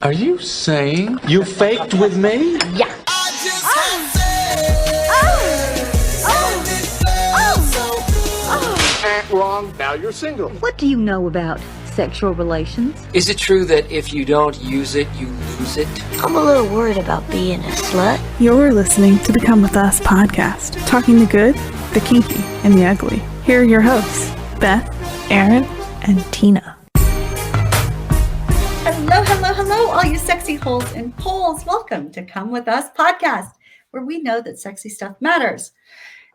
Are you saying you faked with me? Yeah. Wrong. Now you're single. What do you know about sexual relations? Is it true that if you don't use it, you lose it? I'm a little worried about being a slut. You're listening to the Come With Us podcast, talking the good, the kinky, and the ugly. Here are your hosts, Beth, Aaron, and Tina. Hello, all you sexy holes and poles. Welcome to Come With Us podcast, where we know that sexy stuff matters.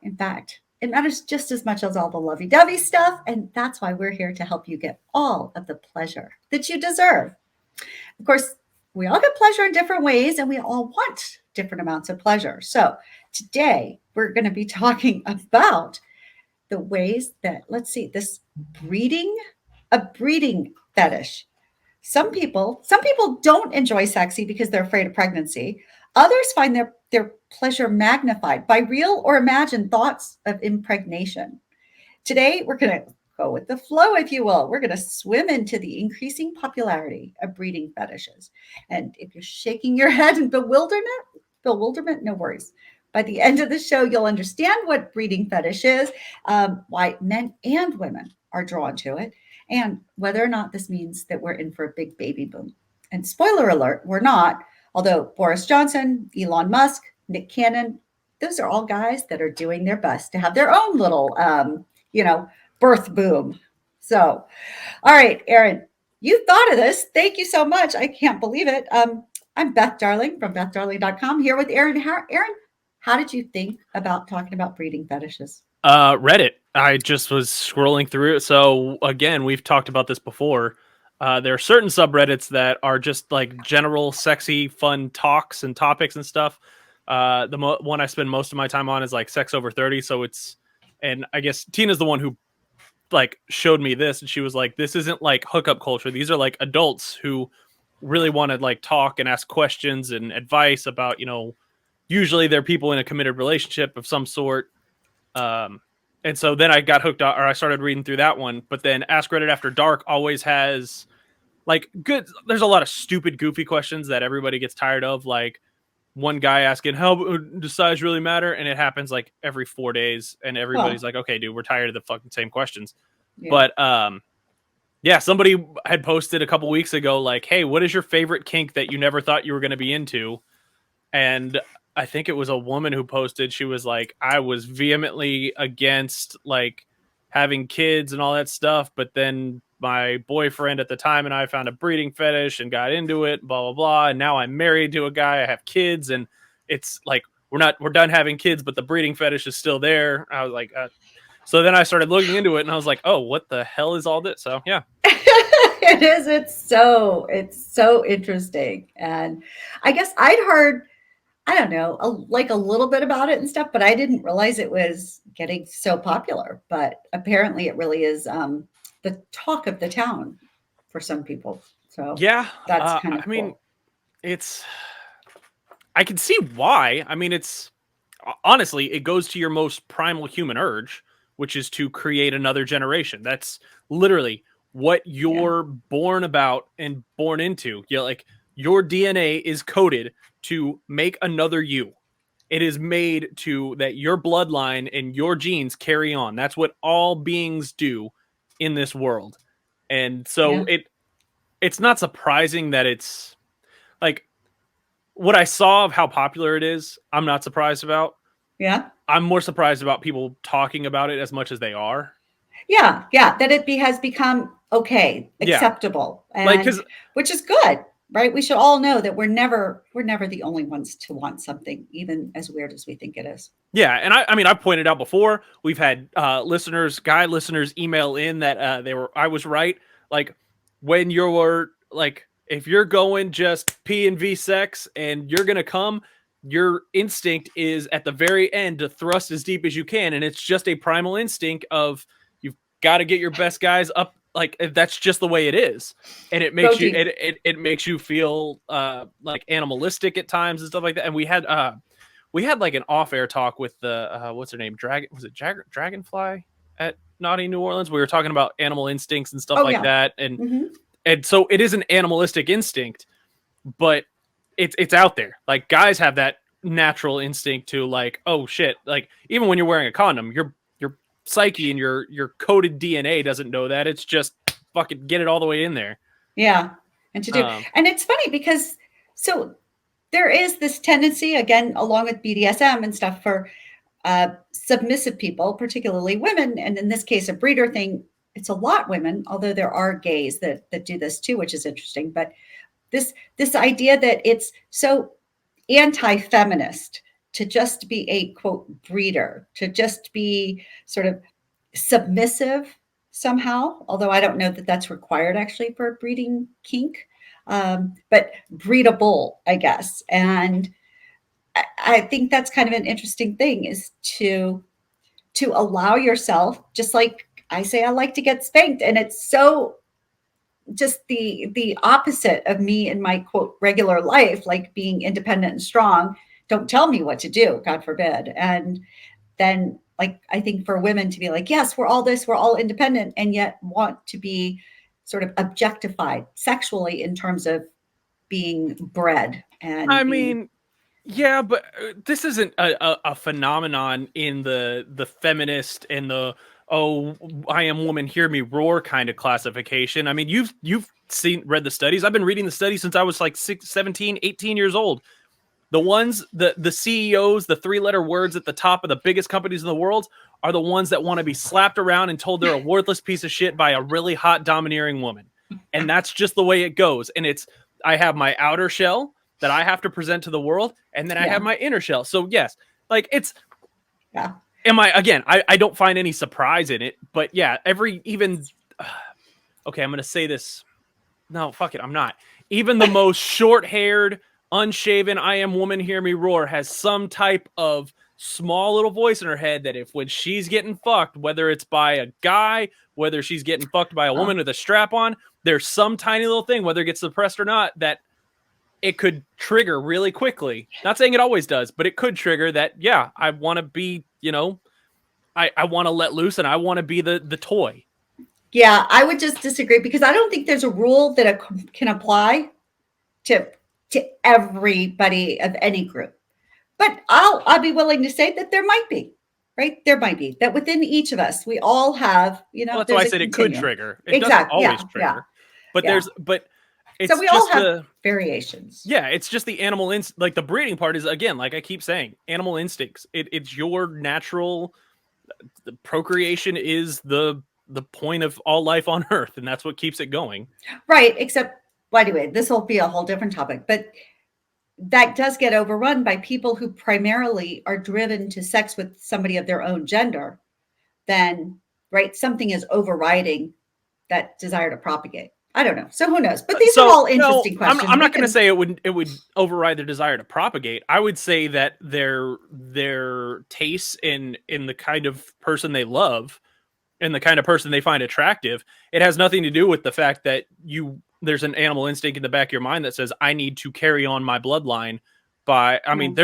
In fact, it matters just as much as all the lovey-dovey stuff, and that's why we're here to help you get all of the pleasure that you deserve. Of course, we all get pleasure in different ways, and we all want different amounts of pleasure. So today, we're going to be talking about the ways that, this breeding fetish. Some people don't enjoy sexy because they're afraid of pregnancy. Others find their pleasure magnified by real or imagined thoughts of impregnation. Today, we're going to go with the flow, if you will. We're going to swim into the increasing popularity of breeding fetishes. And if you're shaking your head in bewilderment, no worries. By the end of the show, you'll understand what breeding fetish is, why men and women are drawn to it, and whether or not this means that we're in for a big baby boom. And spoiler alert, we're not. Although Boris Johnson, Elon Musk, Nick Cannon, those are all guys that are doing their best to have their own little, birth boom. So, all right, Aaron, you thought of this. Thank you so much. I can't believe it. I'm Beth Darling from BethDarling.com here with Aaron. Aaron, how did you think about talking about breeding fetishes? Reddit. I just was scrolling through it. So again, we've talked about this before. There are certain subreddits that are just like general sexy, fun talks and topics and stuff. The one I spend most of my time on is like sex over 30. So and I guess Tina's the one who like showed me this, and she was like, this isn't like hookup culture. These are like adults who really want to like talk and ask questions and advice about, usually they're people in a committed relationship of some sort. And so then I got hooked on, or I started reading through that one. But then Ask Reddit After Dark always has like there's a lot of stupid, goofy questions that everybody gets tired of. Like one guy asking, how does size really matter? And it happens like every 4 days. And everybody's like, okay, dude, we're tired of the fucking same questions. Yeah. But somebody had posted a couple weeks ago, like, hey, what is your favorite kink that you never thought you were going to be into? And I think it was a woman who posted, she was like, I was vehemently against like having kids and all that stuff. But then my boyfriend at the time and I found a breeding fetish and got into it, blah, blah, blah. And now I'm married to a guy, I have kids, and it's like, we're done having kids, but the breeding fetish is still there. I was like, so then I started looking into it and I was like, oh, what the hell is all this? So yeah. It is. It's so interesting. And I guess I'd heard, I don't know, a little bit about it and stuff, but I didn't realize it was getting so popular. But apparently it really is the talk of the town for some people. So yeah, that's kind of cool. I mean, I can see why. I mean, honestly, it goes to your most primal human urge, which is to create another generation. That's literally what you're born about and born into. Like your DNA is coded to make another you. It is made to that your bloodline and your genes carry on. That's what all beings do in this world. And so it's not surprising that it's like what I saw of how popular it is. I'm not surprised about. Yeah. I'm more surprised about people talking about it as much as they are. Yeah. That it has become acceptable, and which is good. Right. We should all know that we're never the only ones to want something, even as weird as we think it is. Yeah. And I mean, I've pointed out before, we've had listeners email in that I was right. Like when you're like, if you're going just P and V sex and you're going to come, your instinct is at the very end to thrust as deep as you can. And it's just a primal instinct of you've got to get your best guys up. Like that's just the way it is, and it makes it makes you feel like animalistic at times and stuff like that. And we had like an off-air talk with the what's her name, Dragonfly at Naughty New Orleans. We were talking about animal instincts and stuff that, and and so it is an animalistic instinct, but it's out there. Like guys have that natural instinct to like, oh shit, like even when you're wearing a condom, your psyche and your coded DNA doesn't know that. It's just fucking get it all the way in there. Yeah. And to do, and it's funny because so there is this tendency, again, along with BDSM and stuff, for submissive people, particularly women. And in this case, a breeder thing, it's a lot women, although there are gays that do this too, which is interesting. But this idea that it's so anti-feminist to just be a quote breeder, to just be sort of submissive somehow, although I don't know that that's required actually for a breeding kink, but breedable, I guess. And I think that's kind of an interesting thing, is to allow yourself, just like I say, I like to get spanked, and it's so just the opposite of me in my quote regular life, like being independent and strong. Don't tell me what to do, God forbid. And then like, I think for women to be like, yes, we're all this, we're all independent, and yet want to be sort of objectified sexually in terms of being bred. And I mean, yeah, but this isn't a phenomenon in the feminist and the, oh, I am woman, hear me roar kind of classification. I mean, you've read the studies. I've been reading the studies since I was like 17, 18 years old. The ones, the CEOs, the 3-letter words at the top of the biggest companies in the world are the ones that want to be slapped around and told they're a worthless piece of shit by a really hot, domineering woman. And that's just the way it goes. And I have my outer shell that I have to present to the world, and then I have my inner shell. So yes, like I don't find any surprise in it, but yeah, okay, I'm going to say this. No, fuck it. I'm not. Even the most short-haired, unshaven, I am woman, hear me roar has some type of small little voice in her head that when she's getting fucked, whether it's by a guy, whether she's getting fucked by a woman with a strap on, there's some tiny little thing, whether it gets suppressed or not, that it could trigger really quickly. Not saying it always does, but it could trigger that. Yeah, I want to be, I want to let loose, and I want to be the toy. Yeah, I would just disagree, because I don't think there's a rule that can apply to everybody of any group. But I'll be willing to say that there might be, right? There might be that within each of us, we all have, well, that's why I said it could trigger. It exactly. doesn't always trigger. But it's so we all have variations. Yeah, it's just the animal like the breeding part is, again, like I keep saying, animal instincts. It's your natural procreation is the point of all life on Earth, and that's what keeps it going. Right. Except, well, anyway, this will be a whole different topic, but that does get overrun by people who primarily are driven to sex with somebody of their own gender. Then, right, something is overriding that desire to propagate. I don't know. So who knows? But these are all interesting questions. I'm not going to say it would override their desire to propagate. I would say that their tastes in the kind of person they love and the kind of person they find attractive, it has nothing to do with the fact that there's an animal instinct in the back of your mind that says, I need to carry on my bloodline by, I mean,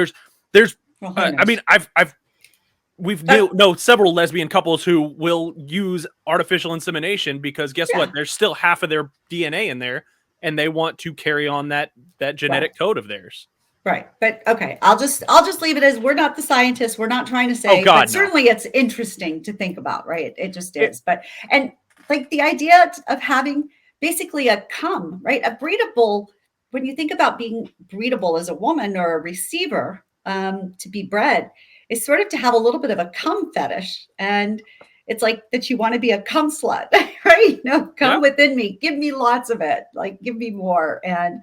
we've know several lesbian couples who will use artificial insemination because guess what? There's still half of their DNA in there, and they want to carry on that genetic code of theirs. Right. But okay, I'll just leave it as, we're not the scientists. We're not trying to say, but certainly it's interesting to think about, right? It just is. And like the idea of having basically a cum, right? A breedable, when you think about being breedable as a woman or a receiver, to be bred, is sort of to have a little bit of a cum fetish. And it's like that you want to be a cum slut, right? Come within me, give me lots of it, like give me more. And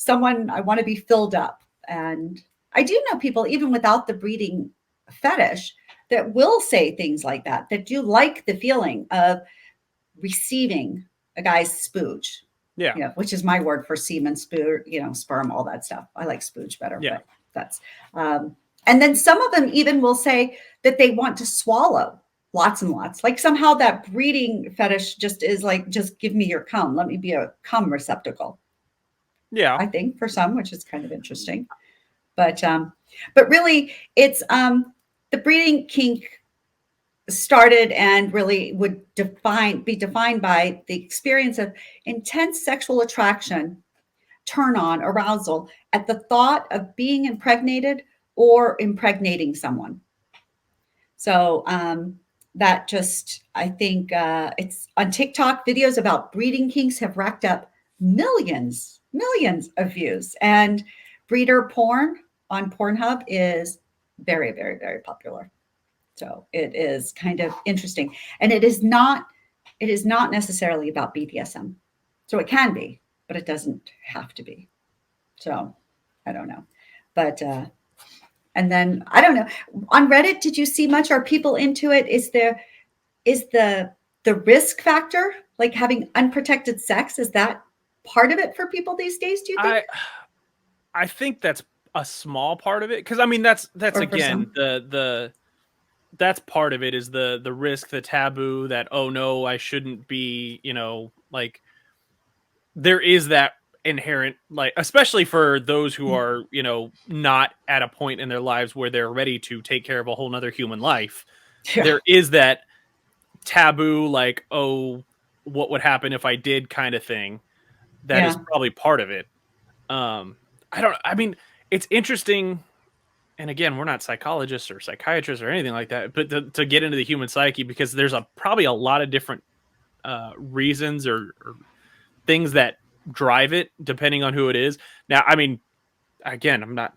I want to be filled up. And I do know people, even without the breeding fetish, that will say things like that do like the feeling of receiving a guy's spooge. Yeah. Which is my word for semen, sperm, all that stuff. I like spooge better. Yeah. But that's, and then some of them even will say that they want to swallow lots and lots. Like somehow that breeding fetish just is like, just give me your cum. Let me be a cum receptacle. Yeah. I think for some, which is kind of interesting. But really it's the breeding kink started and really would be defined by the experience of intense sexual attraction turn on, arousal at the thought of being impregnated or impregnating someone. So that just, I think it's on TikTok, videos about breeding kinks have racked up millions of views. And breeder porn on Pornhub is very, very, very popular. So it is kind of interesting. And it is not necessarily about BDSM. So it can be, but it doesn't have to be. So I don't know. But and then I don't know. On Reddit, did you see much? Are people into it? Is the risk factor, like having unprotected sex, is that part of it for people these days, do you think? I think that's a small part of it, because I mean that's again the that's part of it, is the risk, the taboo, that, oh no, I shouldn't be, like, there is that inherent, like, especially for those who are, not at a point in their lives where they're ready to take care of a whole nother human life. Yeah. There is that taboo, like, oh, what would happen if I did, kind of thing. That is probably part of it. I mean, it's interesting. And again, we're not psychologists or psychiatrists or anything like that, but to get into the human psyche, because there's probably a lot of different reasons or things that drive it, depending on who it is. Now, I mean, again, I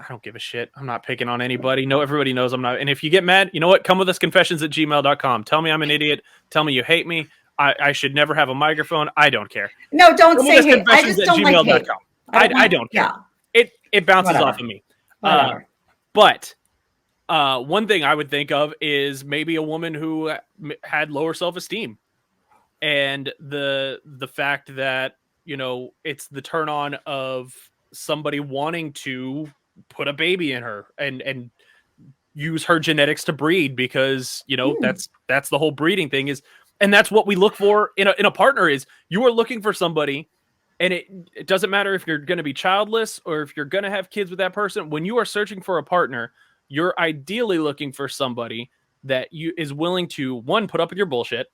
don't give a shit. I'm not picking on anybody. No, everybody knows I'm not. And if you get mad, you know what? comewithusconfessions@gmail.com. Tell me I'm an idiot. Tell me you hate me. I should never have a microphone. I don't care. No, don't say hate. I just don't like hate. I don't care. Yeah. It bounces Whatever. off of me. Whatever. But one thing I would think of is maybe a woman who had lower self-esteem, and the fact that, it's the turn on of somebody wanting to put a baby in her and use her genetics to breed, because, that's the whole breeding thing is. And that's what we look for in a partner, is you are looking for somebody. And it doesn't matter if you're going to be childless or if you're going to have kids with that person. When you are searching for a partner, you're ideally looking for somebody that is willing to, one, put up with your bullshit,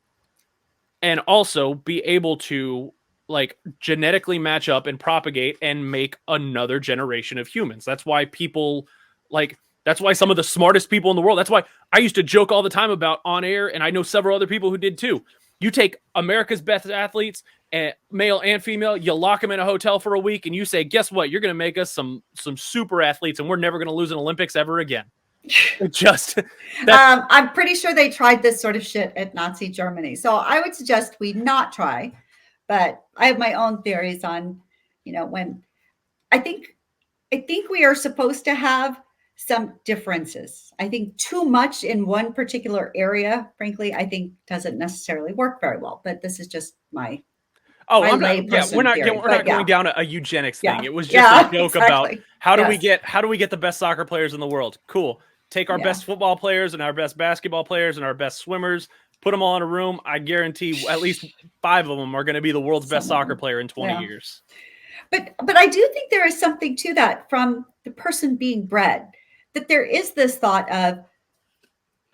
and also be able to, like, genetically match up and propagate and make another generation of humans. That's why people, like, that's why some of the smartest people in the world, that's why I used to joke all the time about on air, and I know several other people who did too. You take America's best athletes, male and female, you lock them in a hotel for a week, and you say, guess what? You're going to make us some super athletes, and we're never going to lose an Olympics ever again. I'm pretty sure they tried this sort of shit at Nazi Germany. So I would suggest we not try, but I have my own theories on, when I think we are supposed to have some differences. I think too much in one particular area, frankly, I think doesn't necessarily work very well, but this is just my we're not going down a eugenics thing. It was just a joke about how do we get the best soccer players in the world? Cool. Take our best football players and our best basketball players and our best swimmers, put them all in a room. I guarantee at least 5 of them are going to be the world's best soccer player in 20 years. But I do think there is something to that from the person being bred, that there is this thought of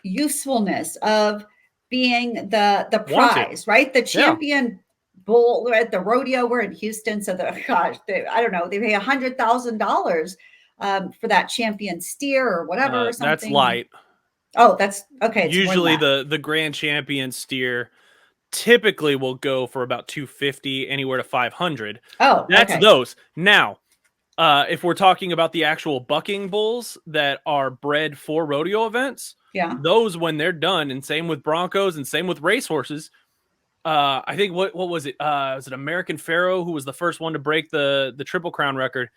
usefulness, of being the prize, right? The champion bull at the rodeo. We're in Houston, so I don't know, they pay $100,000 for that champion steer or whatever or something. That's light. Oh, that's okay. Usually the grand champion steer typically will go for about $250, anywhere to $500. Oh, that's those. Now, if we're talking about the actual bucking bulls that are bred for rodeo events, those, when they're done, and same with broncos and same with racehorses. I think what was it? Was it American Pharaoh who was the first one to break the Triple Crown record?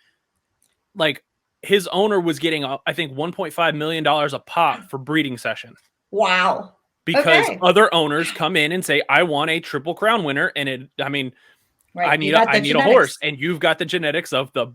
Like, his owner was getting, I think, $1.5 million a pop for breeding session. Wow. Because other owners come in and say, I want a Triple Crown winner. And I need a horse. And you've got the genetics of the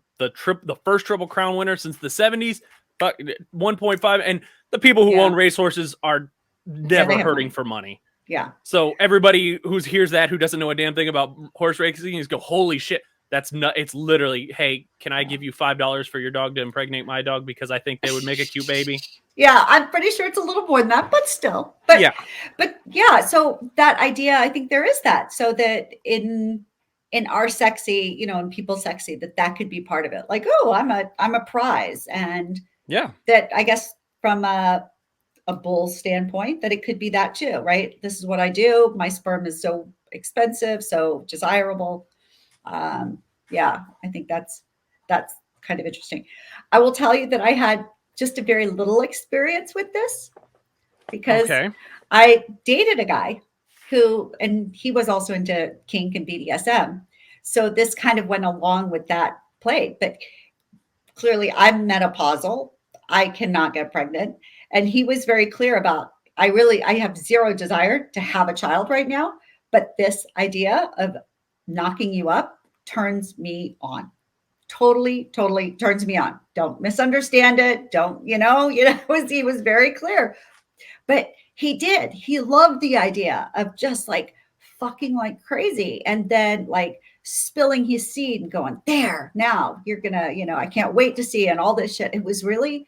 first Triple Crown winner since the 70s, but 1.5. And the people who own racehorses are never hurting for money. Yeah. So everybody who hears that, who doesn't know a damn thing about horse racing, is go, holy shit. That's not, it's literally, hey, can I give you $5 for your dog to impregnate my dog because I think they would make a cute baby? Yeah, I'm pretty sure it's a little more than that, but still. But yeah, so that idea, I think there is that. So that in in our sexy, in people sexy, that could be part of it. Like, oh, I'm a prize. And Yeah. that, I guess, from a bull standpoint, that it could be that too, right? This is what I do. My sperm is so expensive, so desirable. Yeah, I think that's kind of interesting. I will tell you that I had just a very little experience with this because Okay. I dated a guy and he was also into kink and BDSM. So this kind of went along with that play, but clearly I'm menopausal. I cannot get pregnant. And he was very clear about, I have zero desire to have a child right now, but this idea of knocking you up turns me on. Totally turns me on. Don't misunderstand it. Don't, he was very clear. But he loved the idea of just like fucking like crazy. And then like spilling his seed and going, there, now you're gonna, I can't wait to see, and all this shit. It was really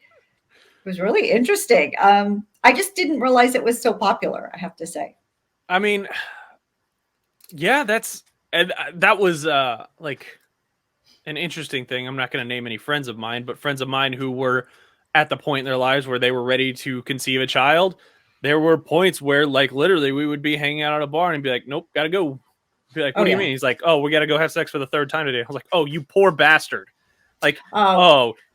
interesting. I just didn't realize it was so popular, I have to say. I mean, yeah, that was like an interesting thing. I'm not going to name any friends of mine, but friends of mine who were at the point in their lives where they were ready to conceive a child. There were points where, like, literally we would be hanging out at a bar and be like, nope, gotta go. Be like, what do you mean? He's like, oh, we gotta go have sex for the third time today. I was like, oh, you poor bastard. Like,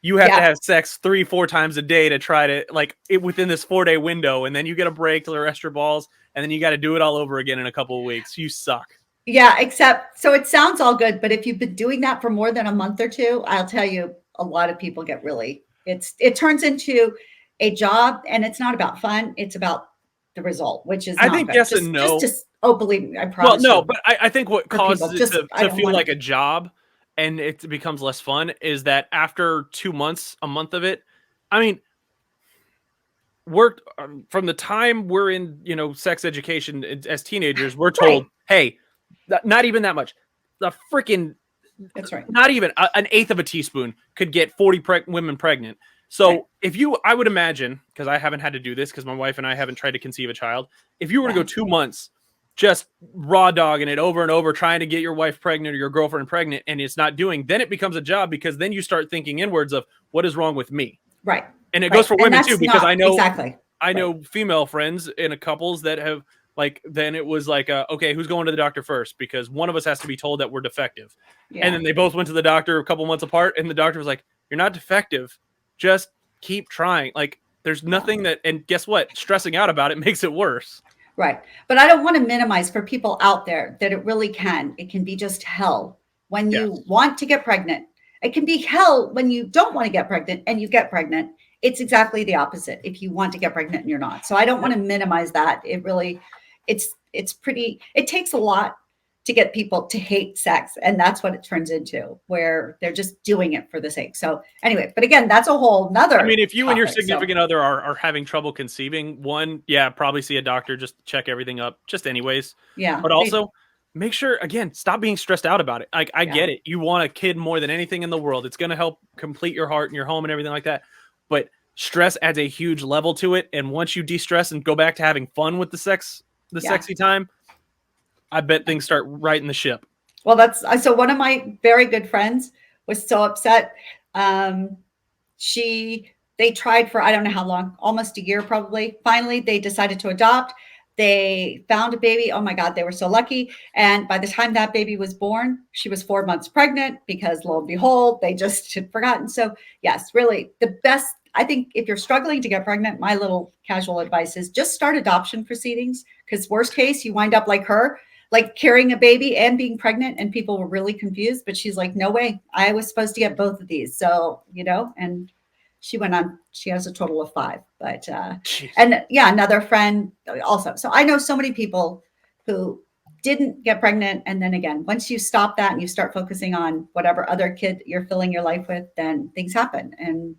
you have to have sex 3-4 times a day to try to, like, it within this 4-day window, and then you get a break to rest your balls, and then you got to do it all over again in a couple of weeks. You suck. Yeah, so it sounds all good, but if you've been doing that for more than a month or two, I'll tell you, a lot of people get it turns into a job, and it's not about fun. It's about the result, which is I think yes and no. Believe me, I promise. Well, no, but I think what causes people, it to feel like a job and it becomes less fun is that after 2 months, a month of it, I mean, from the time we're in, sex education as teenagers, we're told, hey, not even that much. The freaking, that's right. Not even an eighth of a teaspoon could get 40 women pregnant. So I would imagine, because I haven't had to do this because my wife and I haven't tried to conceive a child. If you were to go 2 months, just raw dogging it over and over, trying to get your wife pregnant or your girlfriend pregnant, and it's not doing, then it becomes a job, because then you start thinking inwards of what is wrong with me. Right. And it goes for women too, because I know exactly. I know female friends in a couples that have, like, then it was like, okay, who's going to the doctor first? Because one of us has to be told that we're defective. Yeah. And then they both went to the doctor a couple months apart, and the doctor was like, you're not defective. Just keep trying. Like, there's nothing and guess what? Stressing out about it makes it worse. Right. But I don't want to minimize for people out there that it can be just hell when you want to get pregnant. It can be hell when you don't want to get pregnant and you get pregnant. It's exactly the opposite if you want to get pregnant and you're not. So I don't want to minimize that. It really, it takes a lot to get people to hate sex. And that's what it turns into, where they're just doing it for the sake. So anyway, but again, that's a whole nother. I mean, if you and your significant other are having trouble conceiving, probably see a doctor, just check everything up, just anyways. Yeah. But also make sure, again, stop being stressed out about it. Like, I get it. You want a kid more than anything in the world. It's going to help complete your heart and your home and everything like that. But stress adds a huge level to it. And once you de-stress and go back to having fun with the sexy time, I bet things start righting the ship. Well, so one of my very good friends was so upset. They tried for, I don't know how long, almost a year, probably. Finally, they decided to adopt. They found a baby. Oh my God, they were so lucky. And by the time that baby was born, she was 4 months pregnant, because lo and behold, they just had forgotten. So yes, really the best, I think, if you're struggling to get pregnant, my little casual advice is just start adoption proceedings, because worst case, you wind up like her, like carrying a baby and being pregnant, and people were really confused, but she's like, no way, I was supposed to get both of these. So, and she went on, she has a total of 5, but, and another friend also. So I know so many people who didn't get pregnant. And then again, once you stop that and you start focusing on whatever other kid you're filling your life with, then things happen. And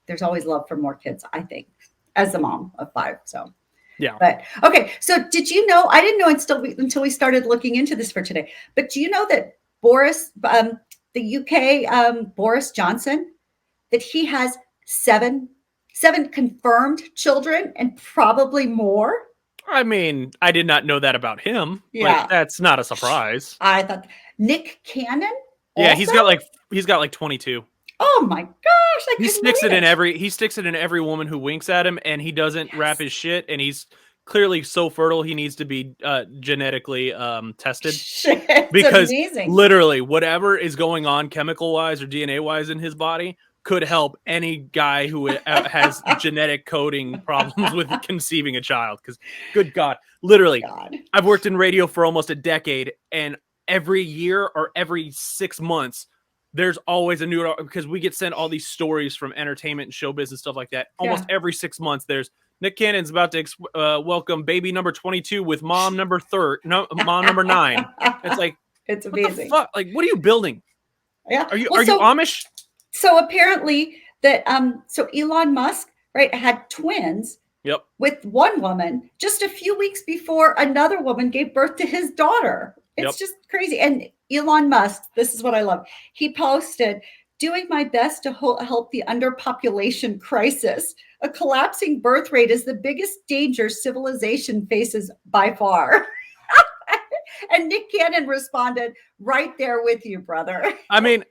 there's always love for more kids, I think, as the mom of 5. So. Yeah. But okay. So did you know, I didn't know until we started looking into this for today, but do you know that Boris, the UK, Boris Johnson, that he has 7 confirmed children and probably more? I mean, I did not know that about him. Yeah. Like, that's not a surprise. I thought Nick Cannon. Yeah, also? he's got like 22. Oh my gosh! I He couldn't sticks it believe in he sticks it in every woman who winks at him, and he doesn't wrap his shit. And he's clearly so fertile he needs to be genetically tested Shit, it's because amazing. literally whatever is going on chemical wise or DNA wise in his body could help any guy who has genetic coding problems with conceiving a child. Because good God, literally, God. I've worked in radio for almost a decade, and every year or every 6 months, there's always a new, because we get sent all these stories from entertainment and showbiz and stuff like that. Almost every 6 months, there's Nick Cannon's about to welcome baby number 22 with mom number 9. It's like, it's what amazing. the fuck? Like, what are you building? Yeah. Are you Amish? So apparently that so Elon Musk, right, had twins. Yep. With one woman just a few weeks before another woman gave birth to his daughter. It's just crazy. And Elon Musk, this is what I love. He posted, doing my best to help the underpopulation crisis. A collapsing birth rate is the biggest danger civilization faces by far. And Nick Cannon responded, right there with you, brother. I mean,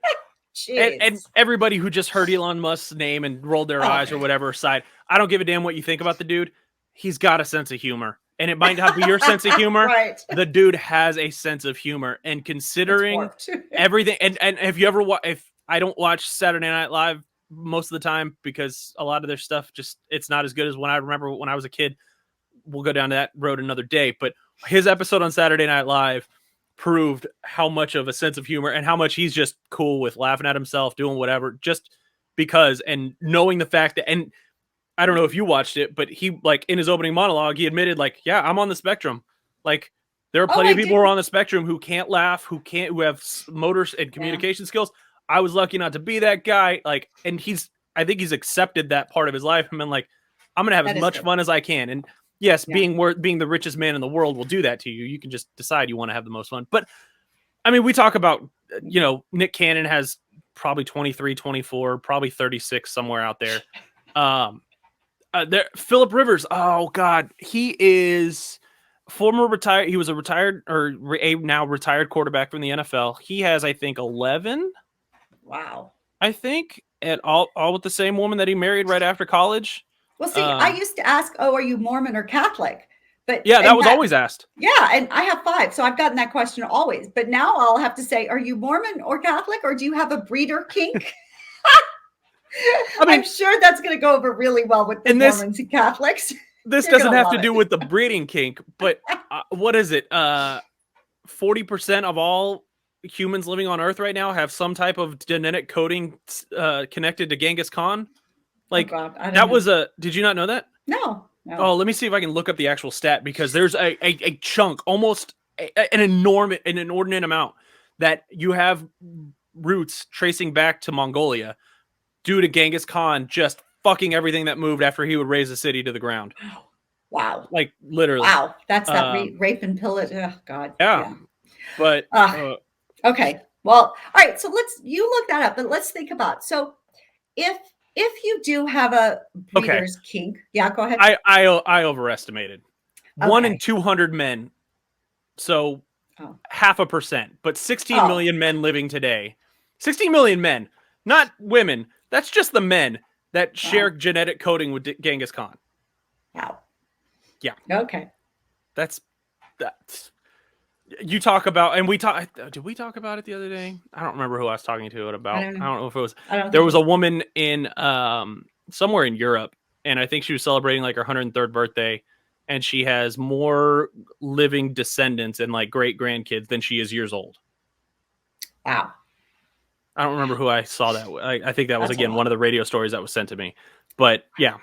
and everybody who just heard Elon Musk's name and rolled their eyes or whatever aside, I don't give a damn what you think about the dude. He's got a sense of humor. And it might not be your sense of humor. Right. The dude has a sense of humor. And considering everything, and if you ever if I don't watch Saturday Night Live most of the time because a lot of their stuff just, it's not as good as when I remember when I was a kid. We'll go down to that road another day. But his episode on Saturday Night Live proved how much of a sense of humor and how much he's just cool with laughing at himself, doing whatever, just because, and knowing the fact that, and I don't know if you watched it, but he, like, in his opening monologue, he admitted, like, yeah, I'm on the spectrum. Like, there are plenty of people who are on the spectrum who can't laugh, who have motor and communication skills. I was lucky not to be that guy. Like, and I think he's accepted that part of his life and been like, I'm going to have as much fun as I can. And yes, being the richest man in the world will do that to you. You can just decide you want to have the most fun. But I mean, we talk about, Nick Cannon has probably 23, 24, probably 36 somewhere out there. Phillip Rivers. Oh God. He is former retired. He was a retired or a now retired quarterback from the NFL. He has, I think, 11. Wow. I think, and all with the same woman that he married right after college. Well, see, I used to ask, are you Mormon or Catholic? But yeah, that was always asked. Yeah, and I have 5, so I've gotten that question always. But now I'll have to say, are you Mormon or Catholic, or do you have a breeder kink? I mean, I'm sure that's going to go over really well with the Mormons and Catholics. This doesn't have to do with the breeding kink, but what is it? 40% of all humans living on Earth right now have some type of genetic coding connected to Genghis Khan. Like, did you not know that? No. Oh, let me see if I can look up the actual stat, because there's a chunk, almost an inordinate amount, that you have roots tracing back to Mongolia due to Genghis Khan just fucking everything that moved after he would raise the city to the ground. Wow. Like, literally. Wow. That's that rape and pillage. Oh, God. Yeah. But okay. Well, all right. So you look that up, but let's think about, so if you do have a breeder's kink, go ahead. I overestimated. 1 in 200 men, so 0.5%, but 16 million men living today. 16 million men, not women. That's just the men that share genetic coding with Genghis Khan. Wow. Yeah. Okay. That's you talk about, and did we talk about it the other day? I don't remember who I was talking to it about. I don't know if it was, there was a woman in somewhere in Europe, and I think she was celebrating like her 103rd birthday, and she has more living descendants and like great grandkids than she is years old. Wow. I don't remember who I saw that. I think that was, again, one of the radio stories that was sent to me. But yeah,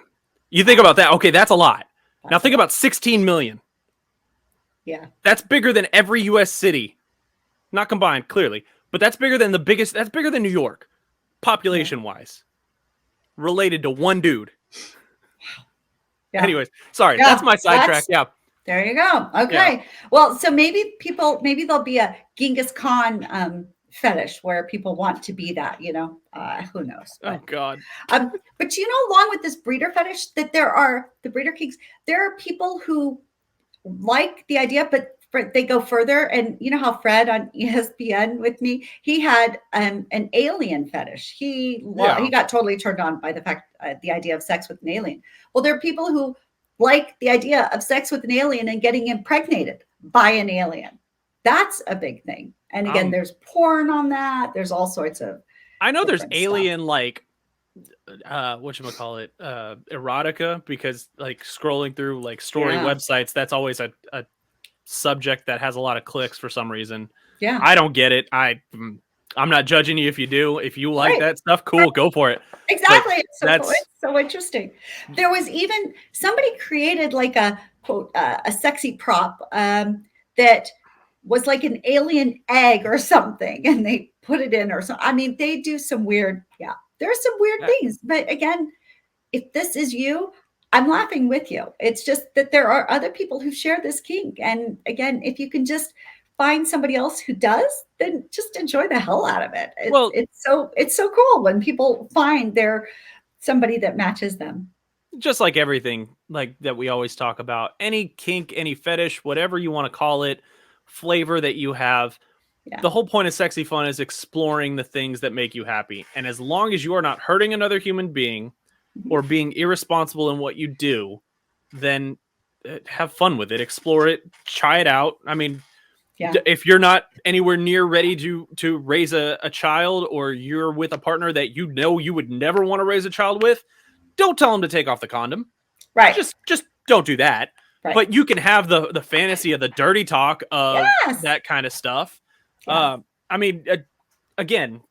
you think about that. Okay, that's a lot. Now think about 16 million. Yeah. That's bigger than every U.S. city. Not combined, clearly. But that's bigger than that's bigger than New York, population-wise. Related to one dude. Yeah. Anyways, sorry. That's my sidetrack. Yeah. There you go. Okay. Yeah. Well, so maybe there'll be a Genghis Khan fetish where people want to be that, who knows? But, oh God. But along with this breeder fetish, that there are the breeder kinks, there are people who like the idea, but they go further. And you know how Fred on ESPN with me, he had an alien fetish. He got totally turned on by the idea of sex with an alien. Well, there are people who like the idea of sex with an alien and getting impregnated by an alien. That's a big thing. And again, there's porn on that. There's all sorts of. I know there's alien like whatchamacallit, erotica, because like scrolling through like story websites, that's always a subject that has a lot of clicks for some reason. Yeah. I don't get it. I'm not judging you if you do. If you like that stuff, cool, go for it. Exactly. It's so interesting. There was even somebody created like a quote, a sexy prop that was like an alien egg or something, and they put it in or something. I mean, they do some weird, there's some weird things. But again, if this is you, I'm laughing with you. It's just that there are other people who share this kink. And again, if you can just find somebody else who does, then just enjoy the hell out of it. It's so cool when people find somebody that matches them. Just like everything like that we always talk about, any kink, any fetish, whatever you want to call it, flavor that you have. Yeah. The whole point of sexy fun is exploring the things that make you happy. And as long as you are not hurting another human being or being irresponsible in what you do, then have fun with it, explore it, try it out. I mean, if you're not anywhere near ready to raise a child, or you're with a partner that you know you would never want to raise a child with, don't tell them to take off the condom. Right. Just don't do that. Right. But you can have the fantasy of the dirty talk of that kind of stuff. Yeah. I mean, again,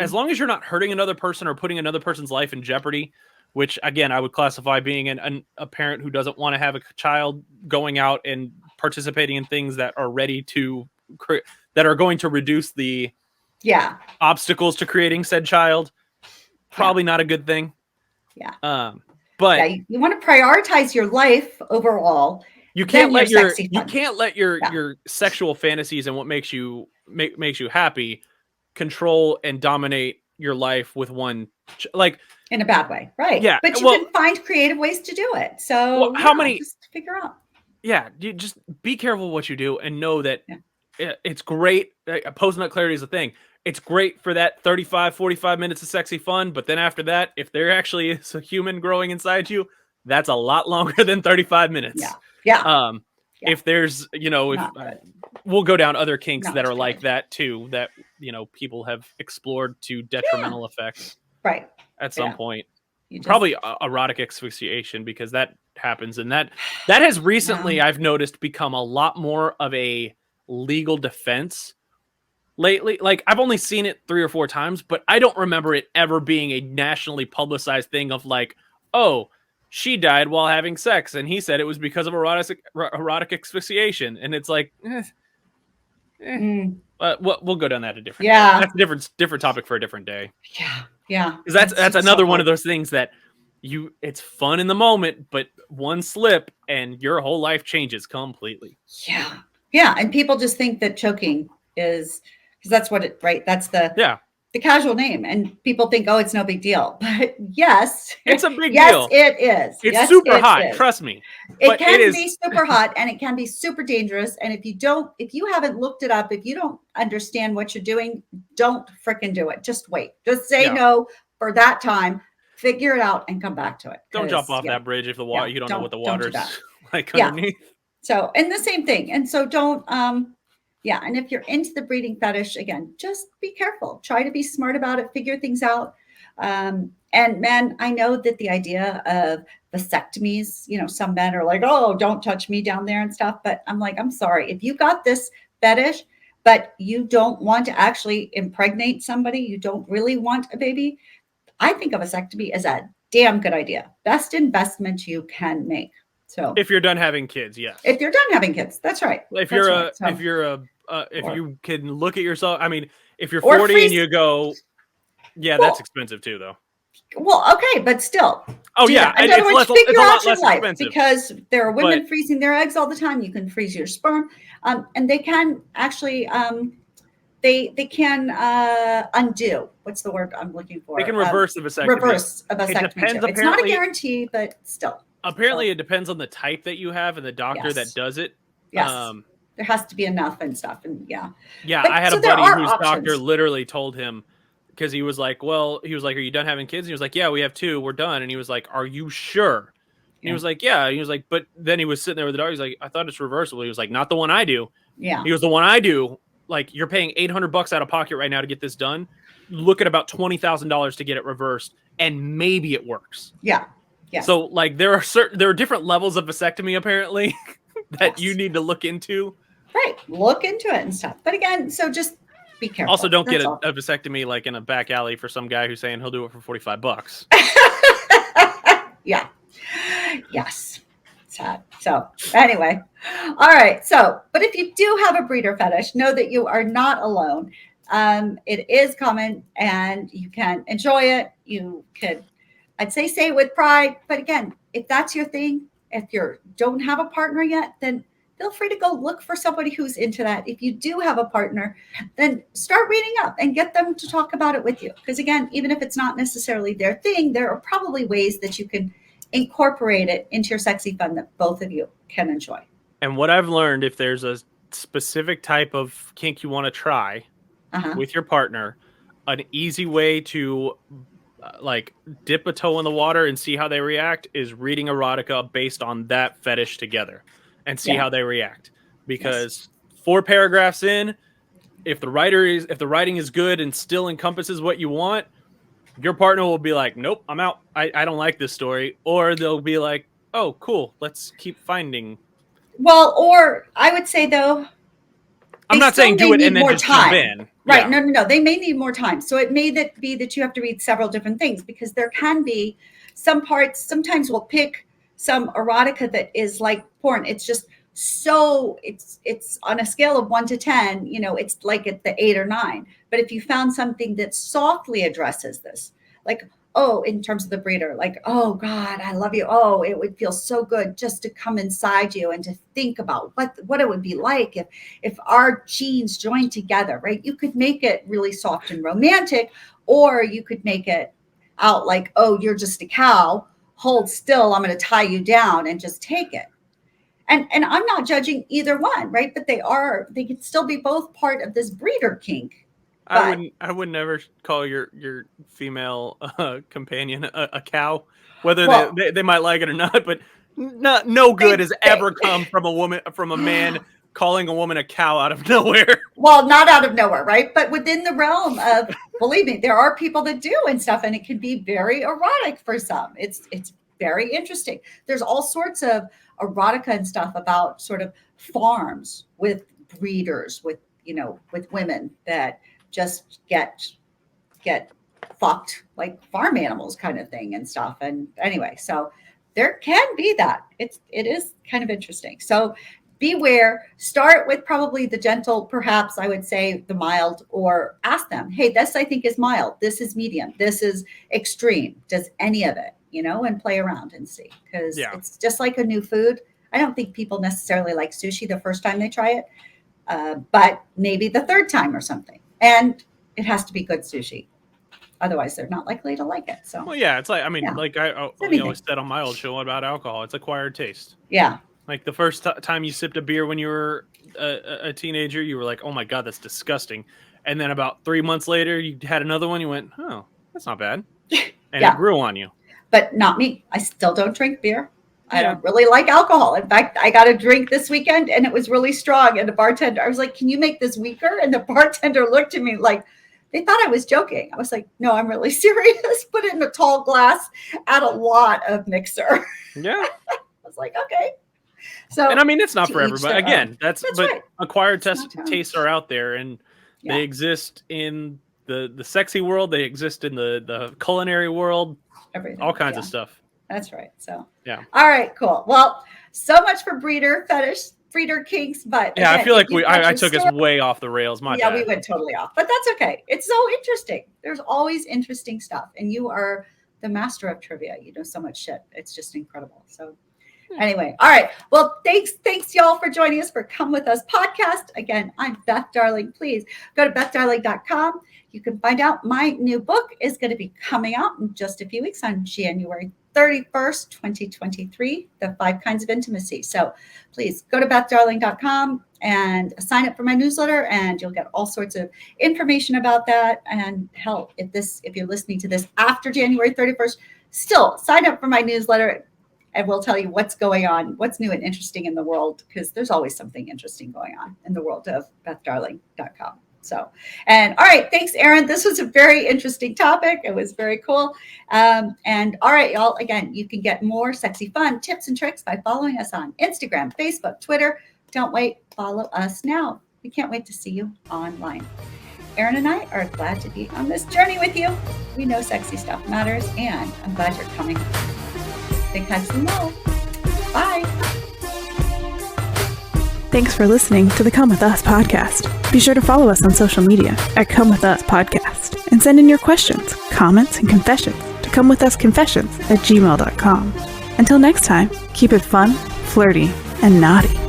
as long as you're not hurting another person or putting another person's life in jeopardy, which again, I would classify being a parent who doesn't want to have a child going out and participating in things that are that are going to reduce the obstacles to creating said child. Probably not a good thing. Yeah. But you want to prioritize your life overall. You can't let your sexual fantasies and what makes you happy control and dominate your life with one like in a bad way, right? Yeah, but you can find creative ways to do it. So how many? Just figure out. Yeah, you just be careful what you do and know that it's great. Post-nut clarity is a thing. It's great for that 35, 45 minutes of sexy fun. But then after that, if there actually is a human growing inside you, that's a lot longer than 35 minutes. Yeah. If there's, we'll go down other kinks that are like that too, that, people have explored to detrimental effects. Right. At some point. Probably erotic asphyxiation, because that happens. And that has recently, I've noticed, become a lot more of a legal defense lately. Like, I've only seen it 3 or 4 times, but I don't remember it ever being a nationally publicized thing of like, oh, she died while having sex, and he said it was because of erotic asphyxiation. And it's like, we'll go down that a different day. That's a different topic for a different day. Yeah. Because that's another one of those things that it's fun in the moment, but one slip and your whole life changes completely. Yeah. And people just think that choking is, because that's what it, right? That's the casual name, and people think, oh, it's no big deal. But yes, it's a big deal. Yes, it is. It's super hot. Trust me. It can be super hot, and it can be super dangerous. And if you haven't looked it up, if you don't understand what you're doing, don't fricking do it. Just wait. Just say no for that time. Figure it out and come back to it. Don't jump off that bridge if the water you don't know what the water's like underneath. So, and the same thing. And so don't and if you're into the breeding fetish, again, just be careful. Try to be smart about it. Figure things out. And men, I know that the idea of vasectomies, some men are like, oh, don't touch me down there and stuff. But I'm like, I'm sorry. If you got this fetish, but you don't want to actually impregnate somebody, you don't really want a baby, I think a vasectomy is a damn good idea. Best investment you can make. So if you're done having kids, yes. If you're done having kids, that's right. If you can look at yourself, I mean, if you're 40 and you go, that's expensive too, though. Well, okay, but still. Oh yeah, in other words, figure out your life, expensive, because there are women freezing their eggs all the time. You can freeze your sperm, and they can actually they can undo. What's the word I'm looking for? They can reverse the vasectomy. Reverse a vasectomy. It's not a guarantee, but still. Apparently, it depends on the type that you have and the doctor that does it. Yes. There has to be enough and stuff. And yeah. Yeah, But- I had so a there buddy are whose options. doctor literally told him, because he was like, are you done having kids? And he was like, yeah, we have 2. We're done. And he was like, are you sure? And Yeah. he was like, yeah. And he was like, but then he was sitting there with the dog. He's like, I thought it's reversible. He was like, not the one I do. Yeah. He was the one I do. Like, you're paying $800 out of pocket right now to get this done. Look at about $20,000 to get it reversed, and maybe it works. Yeah. Yes. So like there are different levels of vasectomy apparently that you need to look into. Right. Look into it and stuff. But again, so just be careful. Also, don't get That's a all. vasectomy like in a back alley for some guy who's saying he'll do it for $45. Yeah. Yes. Sad. So anyway. All right. So, but if you do have a breeder fetish, know that you are not alone. It is common and you can enjoy it. You could, I'd say it with pride. But again, if that's your thing, if you don't have a partner yet, then feel free to go look for somebody who's into that. If you do have a partner, then start reading up and get them to talk about it with you. Because again, even if it's not necessarily their thing, there are probably ways that you can incorporate it into your sexy fun that both of you can enjoy. And what I've learned, if there's a specific type of kink you want to try with your partner, an easy way to like dip a toe in the water and see how they react is reading erotica based on that fetish together and see how they react. Because 4 paragraphs in, if the writing is good and still encompasses what you want, your partner will be like, nope, I'm out. I don't like this story. Or they'll be like, oh, cool, let's keep finding. Well, or I would say though, I'm not saying do it and then just jump in. Right. Yeah. No. They may need more time. So it may be that you have to read several different things, because there can be some parts. Sometimes we'll pick some erotica that is like porn. It's just so it's on a scale of 1 to 10, it's like at the 8 or 9. But if you found something that softly addresses this, like, oh, in terms of the breeder, like, oh God, I love you. Oh, it would feel so good just to come inside you and to think about what it would be like if our genes joined together, right? You could make it really soft and romantic, or you could make it out like, oh, you're just a cow. Hold still. I'm going to tie you down and just take it. And I'm not judging either one, right? But they can still be both part of this breeder kink. I would never call your female companion a cow, whether they might like it or not. But no good has ever come from a man calling a woman a cow out of nowhere. Well, not out of nowhere, right? But within the realm of, believe me, there are people that do and stuff, and it can be very erotic for some. It's very interesting. There's all sorts of erotica and stuff about sort of farms with breeders, with women that just get fucked like farm animals kind of thing and stuff. And anyway, so there can be that. It is kind of interesting. So beware. Start with probably the gentle, perhaps I would say the mild, or ask them, hey, this I think is mild. This is medium. This is extreme. Does any of it, and play around and see. Because it's just like a new food. I don't think people necessarily like sushi the first time they try it, but maybe the third time or something. And it has to be good sushi. Otherwise, they're not likely to like it. So, well, yeah, it's like, like I always said on my old show about alcohol, it's acquired taste. Yeah. Like the first time you sipped a beer when you were a teenager, you were like, oh my God, that's disgusting. And then about 3 months later, you had another one. You went, oh, that's not bad. And it grew on you. But not me. I still don't drink beer. I don't really like alcohol. In fact, I got a drink this weekend and it was really strong. And the bartender, I was like, can you make this weaker? And the bartender looked at me like, they thought I was joking. I was like, no, I'm really serious. Put it in a tall glass, add a lot of mixer. Yeah. I was like, okay. So, and I mean, it's not for everybody. Again, that's but right. Acquired tastes are out there, and they exist in the sexy world. They exist in the culinary world. Everything. All kinds of stuff. That's right. So, yeah. All right, cool. Well, so much for breeder kinks, but again, I feel like I took us way off the rails. My bad. We went totally off, but that's okay. It's so interesting. There's always interesting stuff, and you are the master of trivia. You know so much shit. It's just incredible. So, anyway, all right. Well, thanks y'all for joining us for Come With Us podcast. Again, I'm Beth Darling. Please go to BethDarling.com. You can find out my new book is going to be coming out in just a few weeks on January 31st, 2023, the 5 kinds of intimacy. So please go to bethdarling.com and sign up for my newsletter, and you'll get all sorts of information about that. And hell, if you're listening to this after January 31st, still sign up for my newsletter, and we'll tell you what's going on, what's new and interesting in the world, because there's always something interesting going on in the world of bethdarling.com. So, and all right, thanks, Aaron. This was a very interesting topic. It was very cool. And all right, y'all, again, you can get more sexy fun tips and tricks by following us on Instagram, Facebook, Twitter. Don't wait, follow us now. We can't wait to see you online. Aaron and I are glad to be on this journey with you. We know sexy stuff matters, and I'm glad you're coming. Big hugs and love. Bye. Thanks for listening to the Come With Us podcast. Be sure to follow us on social media at Come With Us Podcast and send in your questions, comments, and confessions to comewithusconfessions@gmail.com. Until next time, keep it fun, flirty, and naughty.